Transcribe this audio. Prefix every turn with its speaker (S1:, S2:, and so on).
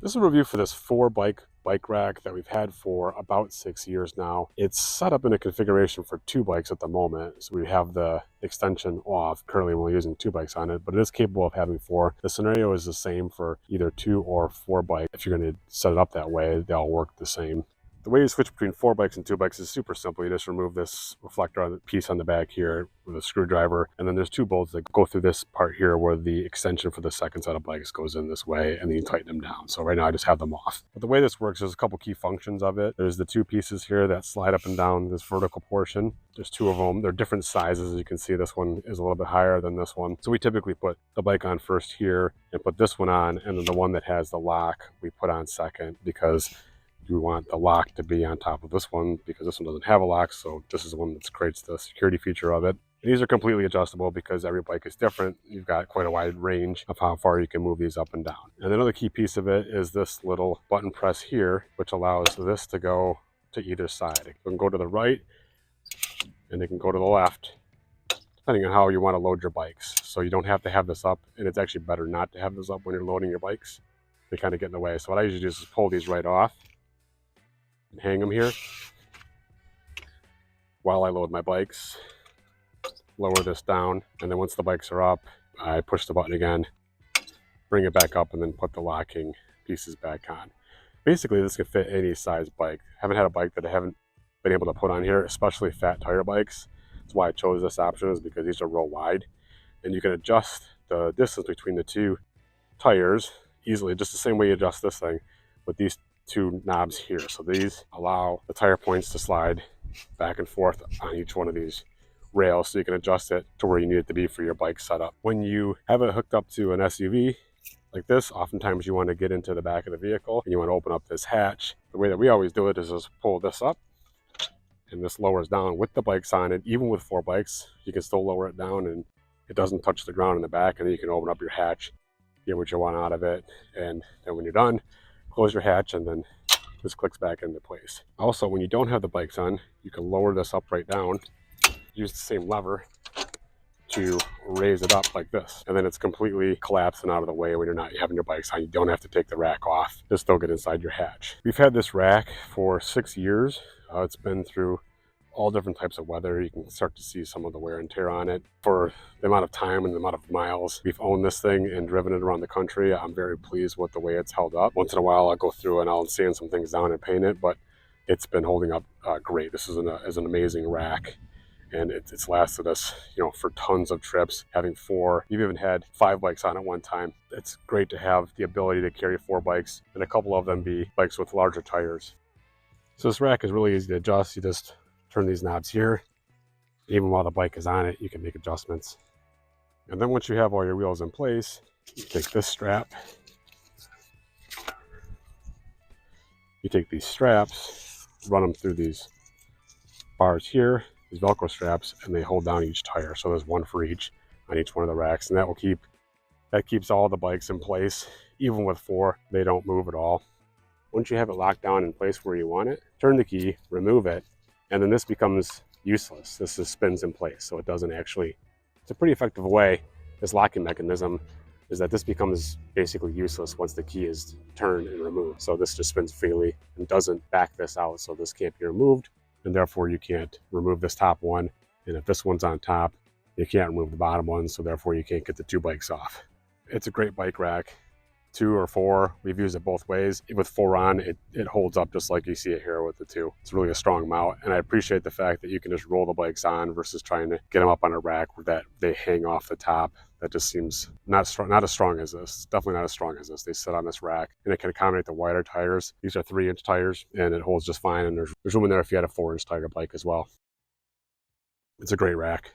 S1: This is a review for this bike rack that we've had for about 6 years now. It's set up in a configuration for 2 bikes at the moment. So we have the extension off. Currently we're using 2 bikes on it, but it is capable of having 4. The scenario is the same for either 2 or 4 bikes. If you're going to set it up that way, they all work the same. The way you switch between 4 bikes and 2 bikes is super simple. You just remove this reflector on the piece on the back here with a screwdriver, and then there's 2 bolts that go through this part here where the extension for the second set of bikes goes in this way, and then you tighten them down. So right now I just have them off. But the way this works, there's a couple key functions of it. There's the 2 pieces here that slide up and down this vertical portion. There's 2 of them. They're different sizes. As you can see, this one is a little bit higher than this one. So we typically put the bike on first here and put this one on, and then the one that has the lock we put on second, because we want the lock to be on top of this one because this one doesn't have a lock. So this is the one that creates the security feature of it. And these are completely adjustable because every bike is different. You've got quite a wide range of how far you can move these up and down. And another key piece of it is this little button press here, which allows this to go to either side. It can go to the right and it can go to the left, depending on how you want to load your bikes. So you don't have to have this up, and it's actually better not to have this up when you're loading your bikes. They kind of get in the way. So what I usually do is pull these right off and hang them here while I load my bikes, lower this down, and then once the bikes are up, I push the button again, bring it back up, and then put the locking pieces back on. Basically, this can fit any size bike. I haven't had a bike that I haven't been able to put on here, especially fat tire bikes. That's why I chose this option, is because these are real wide, and you can adjust the distance between the 2 tires easily, just the same way you adjust this thing with these 2 knobs here. So these allow the tire points to slide back and forth on each one of these rails, so you can adjust it to where you need it to be for your bike setup. When you have it hooked up to an SUV like this, oftentimes you want to get into the back of the vehicle and you want to open up this hatch. The way that we always do it is just pull this up, and this lowers down with the bikes on it. Even with 4 bikes, you can still lower it down and it doesn't touch the ground in the back, and then you can open up your hatch, get what you want out of it, and then when you're done, close your hatch, and then this clicks back into place. Also, when you don't have the bikes on, you can lower this up right down, use the same lever to raise it up like this, and then it's completely collapsed and out of the way when you're not having your bikes on. You don't have to take the rack off to still get inside your hatch. We've had this rack for 6 years. It's been through all different types of weather. You can start to see some of the wear and tear on it. For the amount of time and the amount of miles we've owned this thing and driven it around the country, I'm very pleased with the way it's held up. Once in a while I'll go through and I'll sand some things down and paint it, but it's been holding up great. This is an amazing rack, and it's lasted us, for tons of trips. Having 4, you've even had 5 bikes on at one time. It's great to have the ability to carry 4 bikes, and a couple of them be bikes with larger tires. So this rack is really easy to adjust. You just turn these knobs here. Even while the bike is on it, you can make adjustments. And then once you have all your wheels in place, you take this strap. You take these straps, run them through these bars here, these Velcro straps, and they hold down each tire. So there's one for each on each one of the racks, and that keeps all the bikes in place. Even with 4, they don't move at all. Once you have it locked down in place where you want it, turn the key, remove it, and then this becomes useless. This just spins in place, so it doesn't actually. It's a pretty effective way. This locking mechanism is that this becomes basically useless once the key is turned and removed. So this just spins freely and doesn't back this out, so this can't be removed, and therefore you can't remove this top one. And if this one's on top, you can't remove the bottom one, so therefore you can't get the 2 bikes off. It's a great bike rack. 2 or 4, we've used it both ways. With 4 on, it holds up just like you see it here with the 2. It's really a strong mount, and I appreciate the fact that you can just roll the bikes on versus trying to get them up on a rack where that they hang off the top. That just seems not as strong as this. Definitely not as strong as this. They sit on this rack, and it can accommodate the wider tires. These are 3-inch tires, and it holds just fine, and there's room in there if you had a 4-inch tire bike as well. It's a great rack.